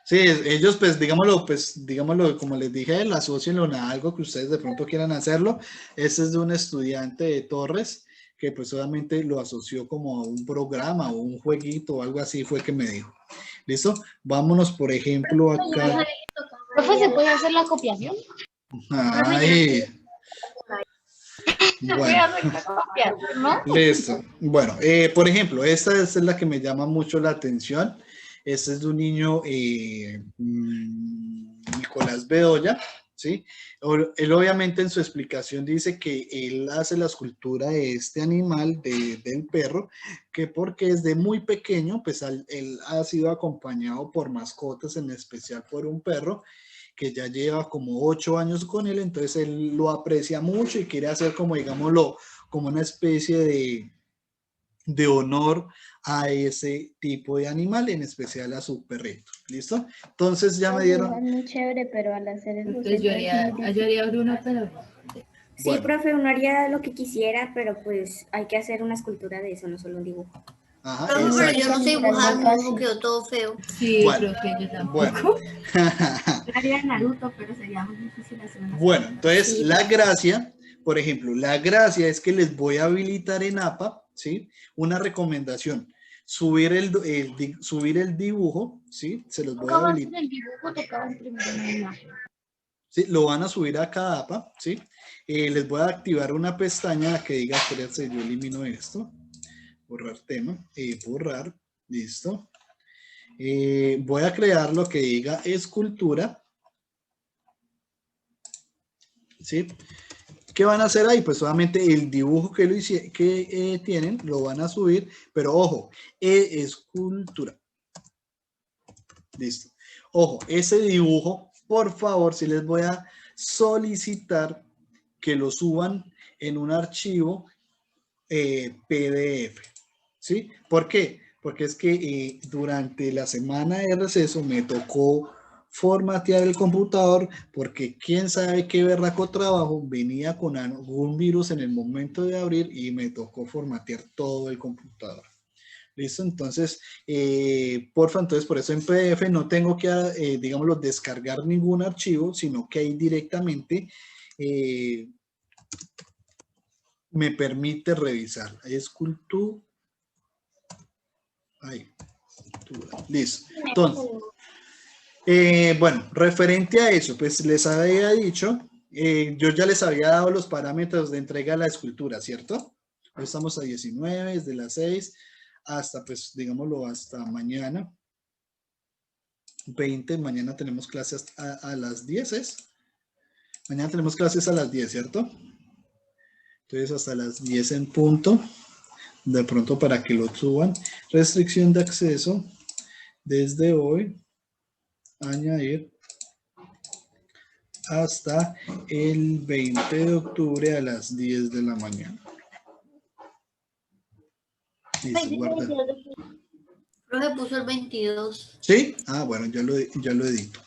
Sí, ellos pues digámoslo, como les dije, asócienlo a algo que ustedes de pronto quieran hacerlo. Este es de un estudiante de Torres que pues solamente lo asoció como a un programa o un jueguito o algo así fue que me dijo. ¿Listo? Vámonos, por ejemplo, acá. Profe, ¿se puede hacer la copiación? Ay. Bueno, listo. Bueno, por ejemplo, esta es la que me llama mucho la atención. Este es de un niño, Nicolás Bedoya, ¿sí? Él obviamente en su explicación dice que él hace la escultura de este animal, del perro, que porque desde muy pequeño, pues él ha sido acompañado por mascotas, en especial por un perro, que ya lleva como 8 años con él, entonces él lo aprecia mucho y quiere hacer como, digámoslo, como una especie de honor a ese tipo de animal, en especial a su perrito. ¿Listo? Entonces ya me dieron... Es muy chévere, pero al hacer el Entonces yo haría Bruno, pero... Sí, Bueno. profe, uno haría lo que quisiera, pero pues hay que hacer una escultura de eso, no solo un dibujo. Ajá, Profe, pero yo no sé dibujar, no quedó todo feo. Sí, bueno, profe, yo tampoco. Bueno. Haría Naruto, pero sería muy difícil hacer una. Bueno, entonces Sí, la gracia, por ejemplo, la gracia es que les voy a habilitar en APA, ¿sí? Una recomendación, subir el dibujo, ¿sí? Se los voy a habilitar. El dibujo tocaba imprimir una imagen. Sí, lo van a subir a cada APA, ¿sí? Les voy a activar una pestaña que diga, espérense, yo elimino esto, borrar tema, borrar, listo. Voy a crear lo que diga escultura, ¿sí? ¿Qué van a hacer ahí? Pues solamente el dibujo que tienen lo van a subir, pero ojo, escultura. Listo. Ojo, ese dibujo, por favor, si les voy a solicitar que lo suban en un archivo PDF. ¿Sí? ¿Por qué? Porque es que durante la semana de receso me tocó formatear el computador porque quién sabe qué berraco trabajo, venía con algún virus en el momento de abrir y me tocó formatear todo el computador. ¿Listo? Entonces, porfa, entonces por eso en PDF no tengo que, digámoslo, descargar ningún archivo, sino que ahí directamente me permite revisar. Escultura. Ahí. Listo. Entonces, bueno, referente a eso, pues les había dicho, yo ya les había dado los parámetros de entrega a la escultura, ¿cierto? Hoy estamos a 19, desde las 6 hasta, pues, digámoslo, hasta mañana. 20, mañana tenemos clases a las 10, ¿es? Mañana tenemos clases a las 10, ¿cierto? Entonces, hasta las 10 en punto. De pronto para que lo suban. Restricción de acceso desde hoy. Añadir hasta el 20 de octubre a las 10 de la mañana. Listo, guarda. Profe puso el 22. ¿Sí? Ah, bueno, ya lo edito.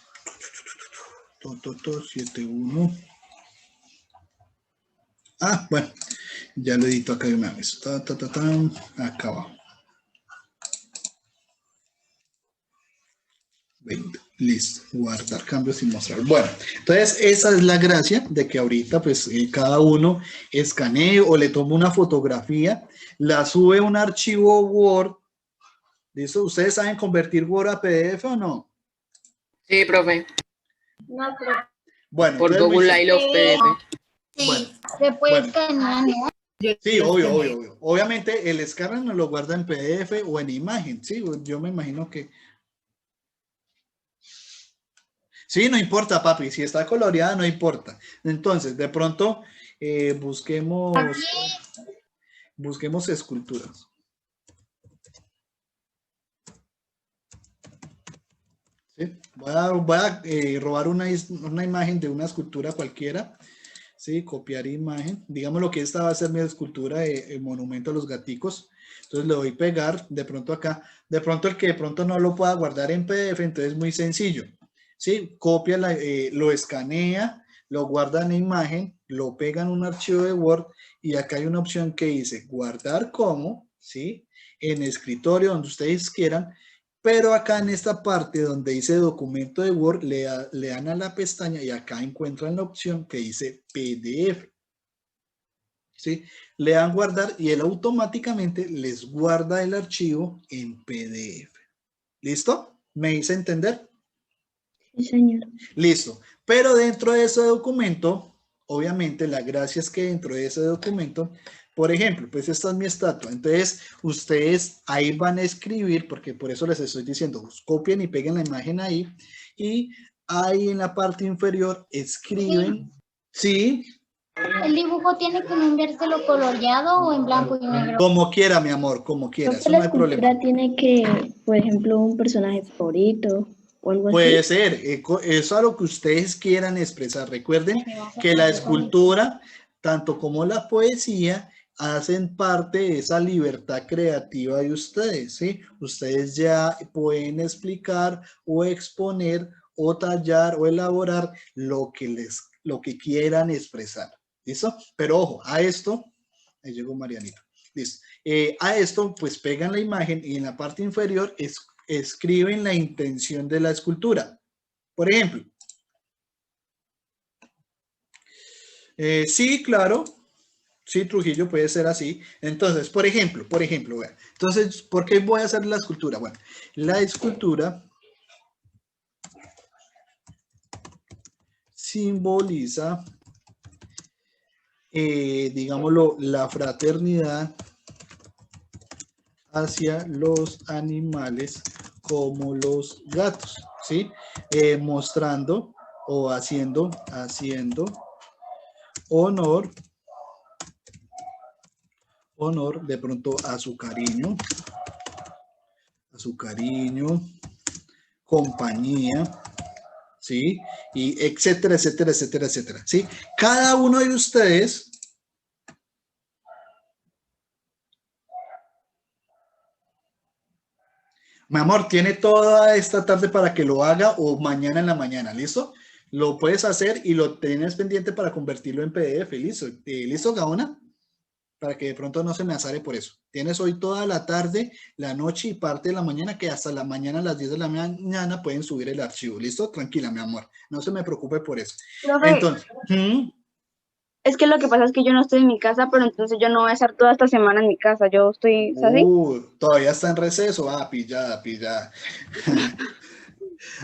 71. Ah, bueno. Ya lo edito acá de una vez. Acá abajo. 20. Listo. Guardar cambios y mostrar. Bueno, entonces esa es la gracia de que ahorita pues cada uno escanee o le toma una fotografía, la sube a un archivo Word. ¿Listo? ¿Ustedes saben convertir Word a PDF o no? Sí, profe. No, profe. Bueno, Por Google I Love PDF. Sí. Bueno, Se puede escanear, ¿no? sí, obvio. Obviamente el escáner no lo guarda en PDF o en imagen, sí, yo me imagino que... Sí, no importa, papi, si está coloreada no importa. Entonces, de pronto, busquemos esculturas. ¿Sí? Voy a robar una imagen de una escultura cualquiera. ¿sí? Copiar imagen. Digamos lo que esta va a ser mi escultura de monumento a los gaticos. Entonces le doy pegar, de pronto acá. De pronto el que de pronto no lo pueda guardar en PDF, entonces es muy sencillo. ¿Sí? Copia, lo escanea, lo guarda en imagen, lo pega en un archivo de Word y acá hay una opción que dice guardar como, ¿sí? En escritorio, donde ustedes quieran, pero acá en esta parte donde dice documento de Word, le dan a la pestaña y acá encuentran la opción que dice PDF. ¿Sí? Le dan guardar y él automáticamente les guarda el archivo en PDF. ¿Listo? ¿Me hice entender? Sí, señor. Listo. Pero dentro de ese documento, obviamente la gracia es que dentro de ese documento, por ejemplo, pues esta es mi estatua. Entonces, ustedes ahí van a escribir, porque por eso les estoy diciendo, pues, copien y peguen la imagen ahí. Y ahí en la parte inferior escriben, ¿sí? ¿El dibujo tiene que enviárselo coloreado o en blanco y negro? Como quiera, mi amor, como quiera. Creo que Eso la no hay problema. escultura tiene que, por ejemplo, un personaje favorito o algo Puede así. ser, eso es a lo que ustedes quieran expresar. Recuerden que la escultura, tanto como la poesía, hacen parte de esa libertad creativa de ustedes, ¿sí? Ustedes ya pueden explicar o exponer o tallar o elaborar lo que quieran expresar, ¿listo? Pero ojo, a esto, ahí llegó Marianita, listo. A esto, pues pegan la imagen y en la parte inferior escriben la intención de la escultura. Por ejemplo, sí, claro, sí, Trujillo puede ser así. Entonces, por ejemplo, vean. Entonces, ¿por qué voy a hacer la escultura? Bueno, la escultura simboliza, digámoslo, la fraternidad hacia los animales como los gatos, ¿sí? Mostrando o haciendo honor de pronto a su cariño, compañía, ¿sí? Y etcétera, etcétera, etcétera, etcétera, ¿sí? Cada uno de ustedes mi amor, tiene toda esta tarde para que lo haga o mañana en la mañana, ¿listo? Lo puedes hacer y lo tienes pendiente para convertirlo en PDF, ¿listo? ¿Listo, Gaona? Para que de pronto no se me azare por eso. Tienes hoy toda la tarde, la noche y parte de la mañana, que hasta la mañana a las 10 de la mañana pueden subir el archivo, ¿listo? Tranquila, mi amor, no se me preocupe por eso. Profe, entonces, es que lo que pasa es que yo no estoy en mi casa, pero entonces yo no voy a estar toda esta semana en mi casa, yo estoy, ¿sabes? Todavía está en receso, pillada.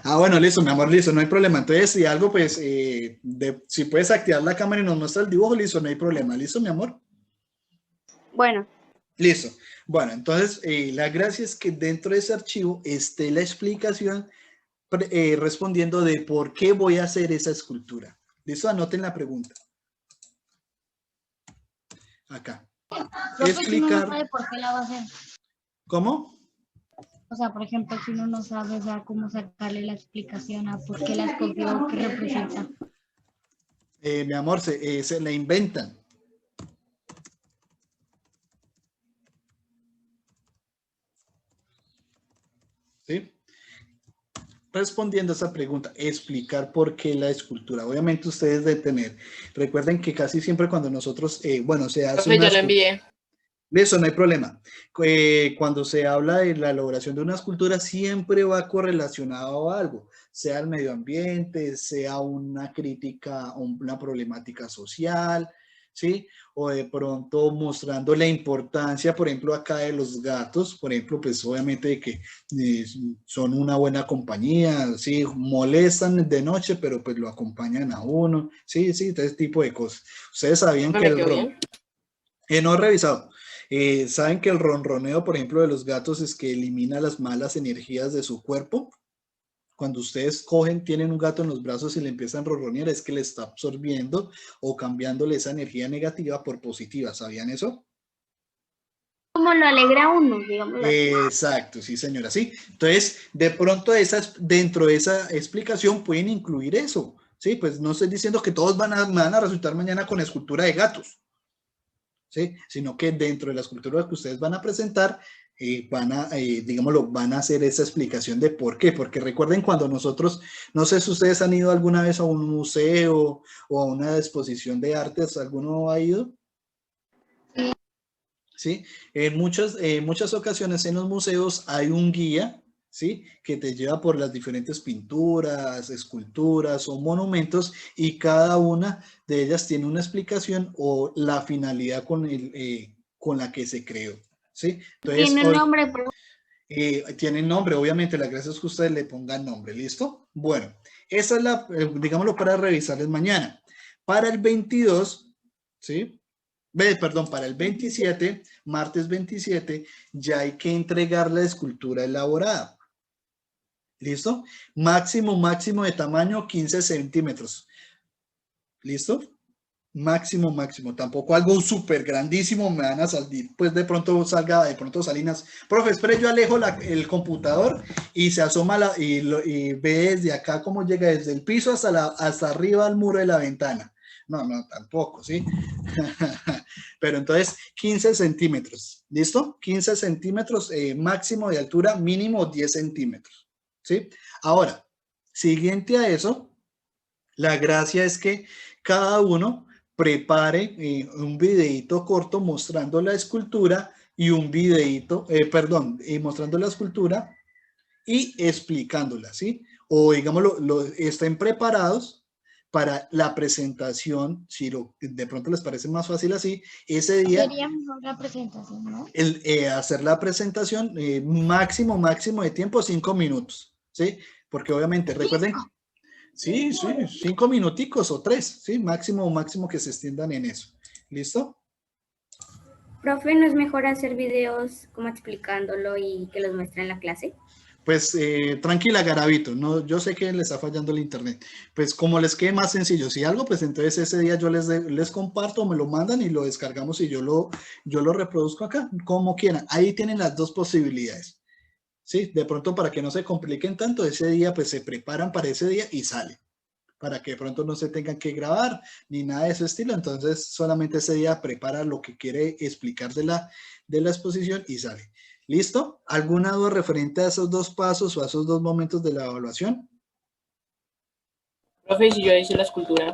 Bueno, listo, mi amor, listo, no hay problema. Entonces, si algo, pues, si puedes activar la cámara y nos muestra el dibujo, listo, no hay problema. ¿Listo, mi amor? Bueno. Listo. Bueno, entonces, la gracia es que dentro de ese archivo esté la explicación respondiendo de por qué voy a hacer esa escultura. ¿Listo? Anoten la pregunta. Acá. Explicar. No sabe por qué la va a hacer. ¿Cómo? O sea, por ejemplo, si uno no sabe cómo sacarle la explicación a por qué la escogió, qué representa. Mi amor, se la inventan. ¿Sí? Respondiendo a esa pregunta, explicar por qué la escultura. Obviamente ustedes deben tener. Recuerden que casi siempre cuando nosotros, se hace Profe, ya lo envié. Eso no hay problema. Cuando se habla de la elaboración de una escultura, siempre va correlacionado a algo, sea el medio ambiente, sea una crítica, una problemática social, ¿sí? O de pronto mostrando la importancia, por ejemplo, acá de los gatos, por ejemplo, pues obviamente de que son una buena compañía, ¿sí? Molestan de noche, pero pues lo acompañan a uno, sí, ese tipo de cosas. Ustedes sabían que el ron... no he revisado. ¿Saben que el ronroneo, por ejemplo, de los gatos es que elimina las malas energías de su cuerpo? Cuando ustedes tienen un gato en los brazos y le empiezan a ronronear, es que le está absorbiendo o cambiándole esa energía negativa por positiva. ¿Sabían eso? Como lo alegra uno, digamos. Exacto, sí, señora, sí. Entonces, de pronto dentro de esa explicación pueden incluir eso, ¿sí? Pues no estoy diciendo que todos van a resultar mañana con escultura de gatos, ¿sí? Sino que dentro de la escultura que ustedes van a presentar, digámoslo, van a hacer esa explicación de por qué. Porque recuerden cuando nosotros, no sé si ustedes han ido alguna vez a un museo o a una exposición de artes, ¿alguno ha ido? ¿Sí? En muchas ocasiones en los museos hay un guía, ¿sí? Que te lleva por las diferentes pinturas, esculturas o monumentos, y cada una de ellas tiene una explicación o la finalidad con la que se creó, ¿sí? Entonces, ¿Tiene nombre? tienen nombre, obviamente, la gracia es que ustedes le pongan nombre, ¿listo? Bueno, esa es digámoslo, para revisarles mañana. Para el 22, ¿sí? Perdón, para el 27, martes 27, ya hay que entregar la escultura elaborada. ¿Listo? Máximo de tamaño 15 centímetros. ¿Listo? Máximo. Tampoco algo súper grandísimo me van a salir. Pues de pronto Salinas. Profe, espere, yo alejo el computador y se asoma y ve desde acá cómo llega desde el piso hasta arriba al muro de la ventana. No, tampoco, ¿sí? Pero entonces 15 centímetros, ¿listo? 15 centímetros máximo de altura, mínimo 10 centímetros, ¿sí? Ahora, siguiente a eso, la gracia es que cada uno prepare un videíto corto mostrando la escultura y un videíto, mostrando la escultura y explicándola, ¿sí? O digámoslo, estén preparados para la presentación, si de pronto les parece más fácil así, ese día... Sería mejor la presentación, ¿no? Hacer la presentación máximo de tiempo, 5 minutos, ¿sí? Porque obviamente, recuerden... Sí, 5 minuticos o 3, ¿sí? Máximo que se extiendan en eso. ¿Listo? Profe, ¿no es mejor hacer videos como explicándolo y que los muestre en la clase? Pues tranquila, Garavito, no, yo sé que les está fallando el internet. Pues como les quede más sencillo, si algo, pues entonces ese día yo les comparto, me lo mandan y lo descargamos y yo lo reproduzco acá, como quieran. Ahí tienen las dos posibilidades. Sí, de pronto para que no se compliquen tanto, ese día pues se preparan para ese día y sale. Para que de pronto no se tengan que grabar ni nada de ese estilo. Entonces solamente ese día prepara lo que quiere explicar de la exposición y sale. ¿Listo? ¿Alguna duda referente a esos dos pasos o a esos dos momentos de la evaluación? Profe, si yo hice la escultura.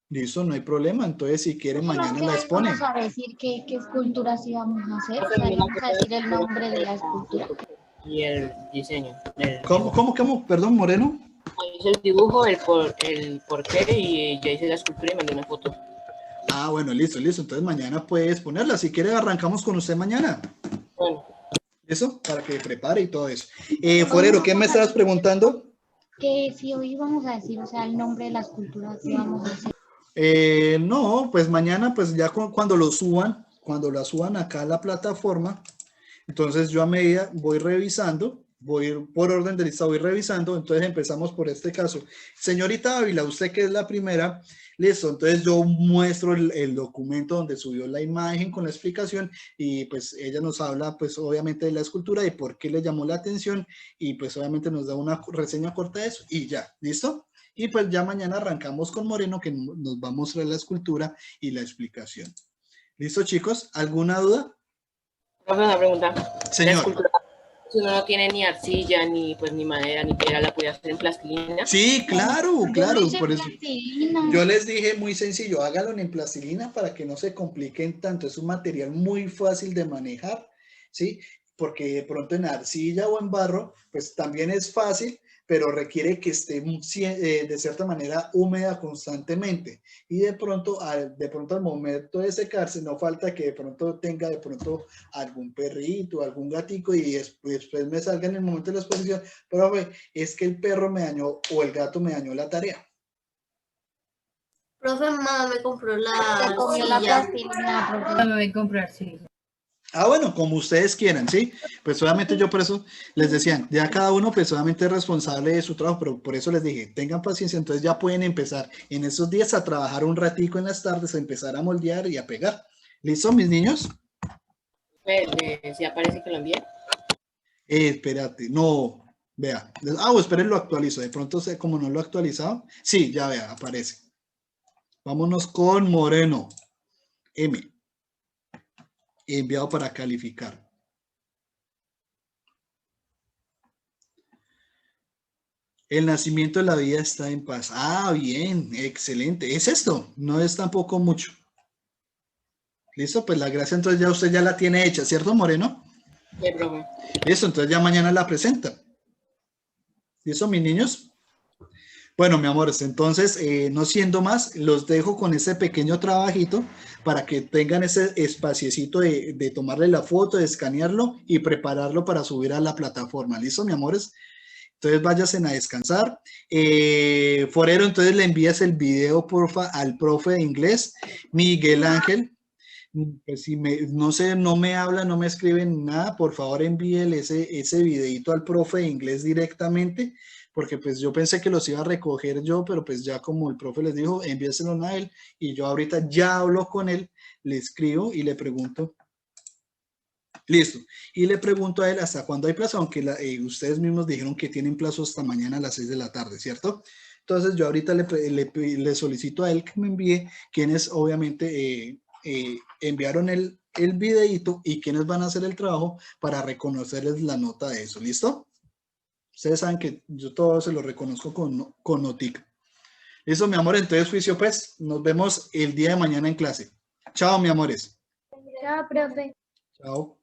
Listo, no hay problema. Entonces, si quieren, mañana la exponen. Vamos a decir qué esculturas íbamos a hacer. O sea, vamos a decir el nombre de la escultura. Y el diseño. ¿Cómo? Perdón, Moreno. Hice el dibujo, el porqué y ya hice la escultura y mandé una foto. Ah, bueno, listo. Entonces, mañana puedes ponerla. Si quiere, arrancamos con usted mañana. Bueno. ¿Eso? Para que prepare y todo eso. Forero, ¿qué me estabas preguntando? Que si hoy vamos a decir, o sea, el nombre de la escultura que vamos a hacer. No, pues mañana, pues ya cuando la suban acá a la plataforma, entonces yo a medida voy revisando, voy por orden de lista, voy revisando, entonces empezamos por este caso. Señorita Ávila, usted que es la primera, listo, entonces yo muestro el documento donde subió la imagen con la explicación y pues ella nos habla pues obviamente de la escultura y por qué le llamó la atención y pues obviamente nos da una reseña corta de eso y ya, ¿listo? Y pues ya mañana arrancamos con Moreno que nos va a mostrar la escultura y la explicación. ¿Listo, chicos? ¿Alguna duda? Profe, una pregunta. Señor. La escultura, si uno no tiene ni arcilla, ni madera, ni piedra, ¿la puede hacer en plastilina? Sí, claro. Por eso. Plastilina. Yo les dije muy sencillo, hágalo en plastilina para que no se compliquen tanto. Es un material muy fácil de manejar, ¿sí? Porque de pronto en arcilla o en barro, pues también es fácil, pero requiere que esté de cierta manera húmeda constantemente. Y de pronto al momento de secarse, no falta que de pronto tenga algún perrito, algún gatico y después me salga en el momento de la exposición, pero es que el perro me dañó o el gato me dañó la tarea. Profe, mamá me compró Se comió la plastilina, profe. Me voy a comprar, sí. Ah, bueno, como ustedes quieran, ¿sí? Pues obviamente yo por eso les decía, ya cada uno pues obviamente es responsable de su trabajo, pero por eso les dije, tengan paciencia, entonces ya pueden empezar en esos días a trabajar un ratico en las tardes, a empezar a moldear y a pegar. ¿Listo, mis niños? ¿Sí aparece que lo envié? Espérate, no, Vea. Esperen, lo actualizo. De pronto, como no lo he actualizado. Sí, ya vea, aparece. Vámonos con Moreno. M. Enviado para calificar. El nacimiento de la vida está en paz. Ah, bien, excelente. Es esto, no es tampoco mucho. Listo, pues la gracia entonces ya usted ya la tiene hecha, ¿cierto, Moreno? Sí, profe. Listo, entonces ya mañana la presenta. ¿Listo, mis niños? Bueno, mi amores, entonces, no siendo más, los dejo con ese pequeño trabajito para que tengan ese espaciecito de tomarle la foto, de escanearlo y prepararlo para subir a la plataforma. ¿Listo, mi amores? Entonces váyanse a descansar. Forero, entonces le envías el video, porfa, al profe de inglés, Miguel Ángel. Pues si no sé, no me habla, no me escriben nada, por favor envíele ese videito al profe de inglés directamente, porque pues yo pensé que los iba a recoger yo, pero pues ya como el profe les dijo, envíeselo a él, y yo ahorita ya hablo con él, le escribo y le pregunto. Listo. Y le pregunto a él hasta cuándo hay plazo, aunque ustedes mismos dijeron que tienen plazo hasta mañana a las 6 de la tarde, ¿cierto? Entonces yo ahorita le solicito a él que me envíe quienes obviamente enviaron el videito y quienes van a hacer el trabajo para reconocerles la nota de eso. ¿Listo? Ustedes saben que yo todo se lo reconozco con notica. Listo, mi amor. Entonces, juicio, pues, nos vemos el día de mañana en clase. Chao, mi amores. Chao, profe. Chao.